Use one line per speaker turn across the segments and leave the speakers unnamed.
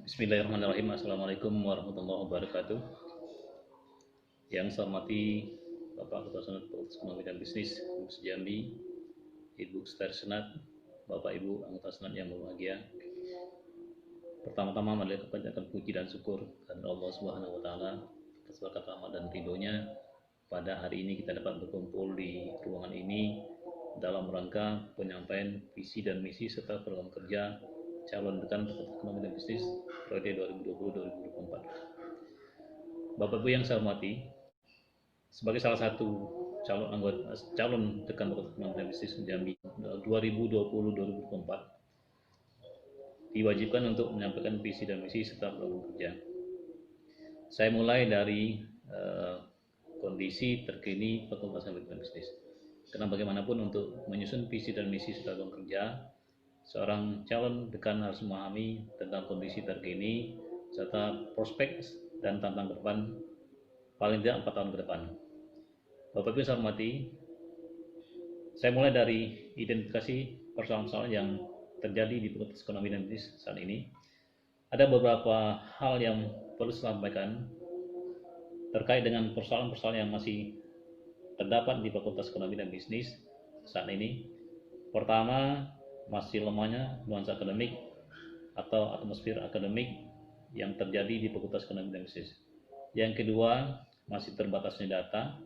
Bismillahirrahmanirrahim. Assalamualaikum warahmatullahi wabarakatuh. Yang saya hormati Bapak Ketua Senat Fakultas Ekonomi dan Bisnis Universitas Jambi, Ibu Sekretariat Senat, Bapak Ibu anggota Senat yang berbahagia. Pertama-tama marilah kita panjatkan puji dan syukur kepada Allah Subhanahu wa taala atas berkat rahmat dan ridhonya pada hari ini kita dapat berkumpul di ruangan ini dalam rangka penyampaian visi dan misi serta program kerja calon dekan Fakultas Ekonomi dan Bisnis periode 2020-2024. Bapak Ibu yang saya hormati, sebagai salah satu calon dekan Fakultas Ekonomi dan Bisnis Jambi 2020-2024 diwajibkan untuk menyampaikan visi dan misi serta program kerja. Saya mulai dari kondisi terkini Fakultas Ekonomi dan Bisnis. Karena bagaimanapun untuk menyusun visi dan misi serta program kerja, seorang calon dekan harus memahami tentang kondisi terkini serta prospek dan tantangan ke depan paling tidak 4 tahun ke depan. Bapak Ibu saya hormati, saya mulai dari identifikasi persoalan-persoalan yang terjadi di Fakultas Ekonomi dan Bisnis saat ini. Ada beberapa hal yang perlu saya sampaikan terkait dengan persoalan-persoalan yang masih terdapat di Fakultas Ekonomi dan Bisnis saat ini. Pertama, masih lemahnya nuansa akademik atau atmosfer akademik yang terjadi di Fakultas Ekonomi dan Bisnis. Yang kedua, masih terbatasnya data.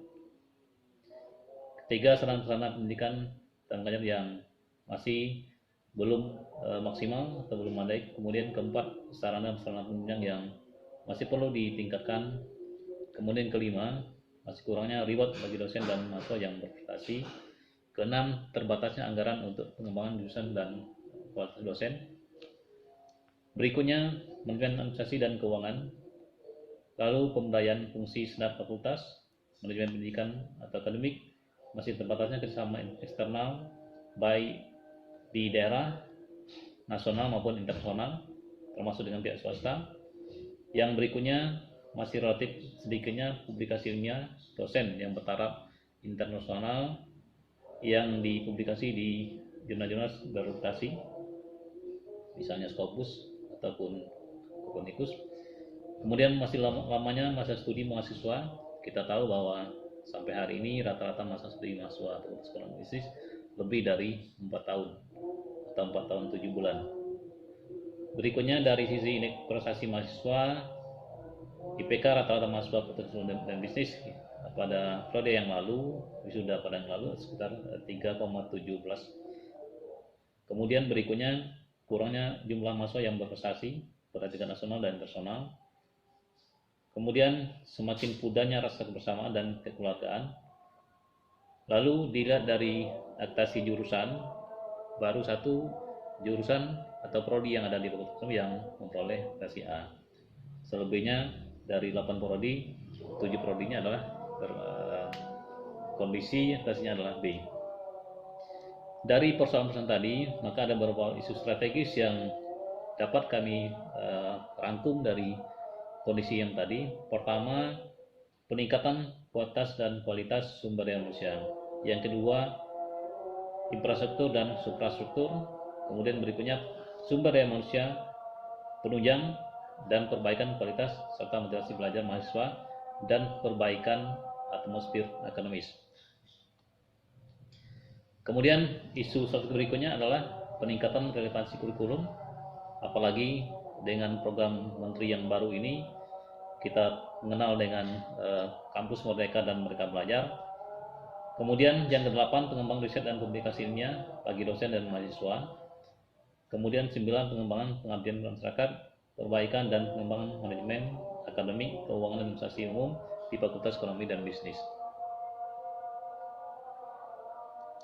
Ketiga, sarana-sarana pendidikan dan kajian yang masih belum maksimal atau belum memadai. Kemudian keempat, sarana-sarana penunjang yang masih perlu ditingkatkan. Kemudian kelima, masih kurangnya reward bagi dosen dan mahasiswa yang berprestasi. Keenam, terbatasnya anggaran untuk pengembangan jurusan dan kualitas dosen. Berikutnya, manajemen administrasi dan keuangan. Lalu pemberdayaan fungsi senat fakultas, manajemen pendidikan atau akademik, masih terbatasnya kerjasama eksternal baik di daerah, nasional maupun internasional, termasuk dengan pihak swasta. Yang berikutnya, masih relatif sedikitnya publikasi ilmiah dosen yang bertaraf internasional yang dipublikasi di jurnal-jurnal berreputasi, misalnya Scopus ataupun Copernicus. Kemudian masih lamanya masa studi mahasiswa. Kita tahu bahwa sampai hari ini rata-rata masa studi mahasiswa Fakultas Ekonomi Bisnis lebih dari 4 tahun atau 4 tahun 7 bulan. Berikutnya dari sisi indeks prestasi mahasiswa, IPK rata-rata mahasiswa Fakultas Ekonomi dan Bisnis pada periode yang lalu, wisuda pada yang lalu sekitar 3,17. Kemudian berikutnya kurangnya jumlah mahasiswa yang berprestasi pada tingkat nasional dan internasional. Kemudian semakin pudahnya rasa kebersamaan dan kekeluargaan. Lalu dilihat dari aktasi jurusan, baru satu jurusan atau prodi yang ada di Fakultas Ekonomi yang memperoleh aktasi A. Selebihnya dari 8 prodi, 7 prodinya adalah kondisi aktasinya adalah B. Dari persoalan-persoalan tadi, maka ada beberapa isu strategis yang dapat kami rangkum dari kondisi yang tadi. Pertama, peningkatan kualitas dan kualitas sumber daya manusia. Yang kedua, infrastruktur dan suprastruktur. Kemudian berikutnya, sumber daya manusia, penunjang dan perbaikan kualitas serta motivasi belajar mahasiswa dan perbaikan atmosfer akademis. Kemudian isu berikutnya adalah peningkatan relevansi kurikulum, apalagi dengan program menteri yang baru ini kita mengenal dengan kampus merdeka dan merdeka belajar. Kemudian yang ke-8, pengembangan riset dan publikasi ilmiah bagi dosen dan mahasiswa. Kemudian 9, pengembangan pengabdian masyarakat, perbaikan dan pengembangan manajemen akademik, keuangan dan administrasi umum di Fakultas Ekonomi dan Bisnis.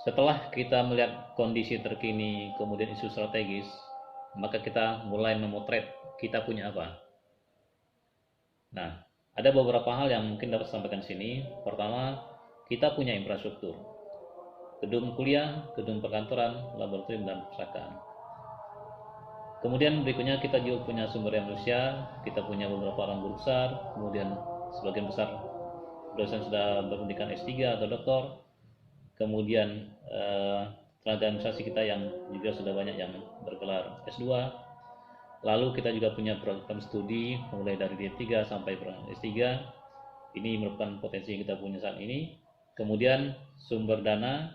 Setelah kita melihat kondisi terkini, kemudian isu strategis, maka kita mulai memotret kita punya apa. Nah, ada beberapa hal yang mungkin dapat sampaikan di sini. Pertama, kita punya infrastruktur, gedung kuliah, gedung perkantoran, laboratorium dan perpustakaan. Kemudian berikutnya kita juga punya sumber daya manusia, kita punya beberapa orang guru besar, kemudian sebagian besar dosen sudah berpendidikan S3 atau doktor. Kemudian tenaga administrasi kita yang juga sudah banyak yang bergelar S2. Lalu kita juga punya program studi mulai dari D3 sampai S3. Ini merupakan potensi yang kita punya saat ini. Kemudian sumber dana,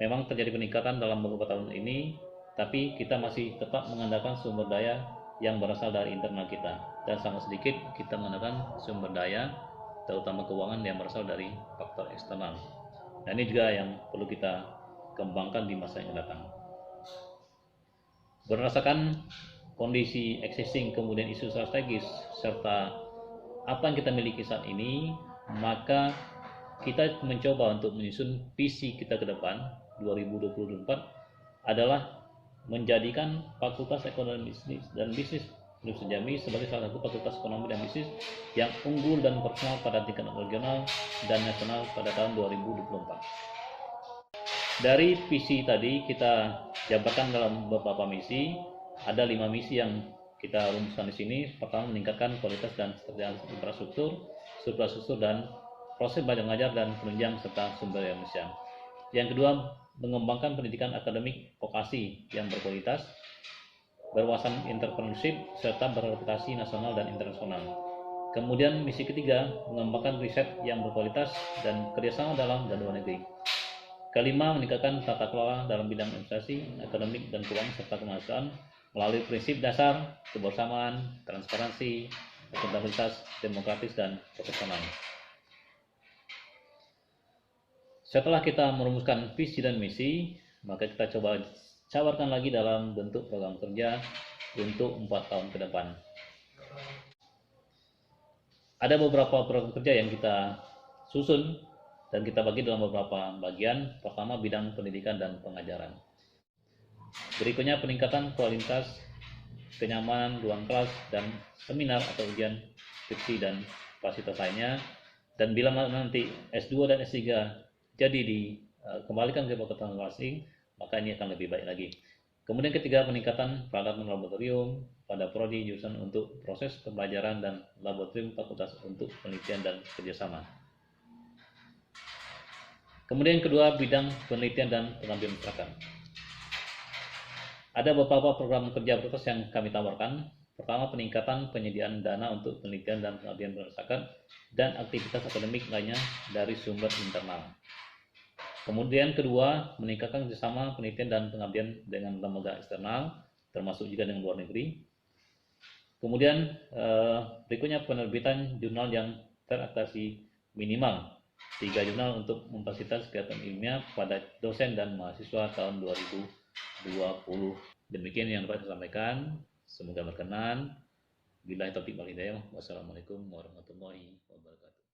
memang terjadi peningkatan dalam beberapa tahun ini, tapi kita masih tetap mengandalkan sumber daya yang berasal dari internal kita, dan sangat sedikit kita mengandalkan sumber daya terutama keuangan yang berasal dari faktor eksternal. Nah, ini juga yang perlu kita kembangkan di masa yang datang. Berdasarkan kondisi existing, kemudian isu strategis, serta apa yang kita miliki saat ini, maka kita mencoba untuk menyusun visi kita ke depan 2024 adalah menjadikan Fakultas Ekonomi dan Bisnis Universitas Jambi sebagai salah satu fakultas ekonomi dan bisnis yang unggul dan profesional pada tingkat regional dan nasional pada tahun 2024. Dari visi tadi kita jabarkan dalam beberapa misi. Ada 5 misi yang kita rumuskan di sini. Pertama, meningkatkan kualitas dan ketersediaan infrastruktur dan proses belajar mengajar dan penunjang serta sumber daya manusia. Yang kedua, mengembangkan pendidikan akademik vokasi yang berkualitas, berwawasan entrepreneurship serta berreputasi nasional dan internasional. Kemudian misi ketiga, mengembangkan riset yang berkualitas dan kerjasama dalam dan luar negeri. Kelima, meningkatkan tata kelola dalam bidang investasi, akademik, dan keuangan serta kemanusiaan melalui prinsip dasar kebersamaan, transparansi, akuntabilitas, demokratis, dan profesional. Setelah kita merumuskan visi dan misi, maka kita coba cabarkan lagi dalam bentuk program kerja untuk 4 tahun ke depan. Ada beberapa program kerja yang kita susun dan kita bagi dalam beberapa bagian. Pertama, bidang pendidikan dan pengajaran. Berikutnya, peningkatan kualitas, kenyamanan ruang kelas dan seminar atau ujian skripsi dan fasilitas lainnya. Dan bila nanti S2 dan S3 jadi dikembalikan ke fakultas masing, maka ini akan lebih baik lagi. Kemudian ketiga, peningkatan peralatan laboratorium pada prodi jurusan untuk proses pembelajaran dan laboratorium fakultas untuk penelitian dan kerjasama. Kemudian kedua, bidang penelitian dan pengabdian masyarakat. Ada beberapa program kerja prioritas yang kami tawarkan. Pertama, peningkatan penyediaan dana untuk penelitian dan pengabdian masyarakat dan aktivitas akademik lainnya dari sumber internal. Kemudian kedua, meningkatkan kerjasama penelitian dan pengabdian dengan lembaga eksternal, termasuk juga dengan luar negeri. Kemudian berikutnya, penerbitan jurnal yang terakreditasi minimal 3 jurnal untuk memfasilitasi kegiatan ilmiah pada dosen dan mahasiswa tahun 2020. Demikian yang dapat saya sampaikan. Semoga berkenan. Billahi taufiq wal hidayah. Wassalamualaikum warahmatullahi wabarakatuh.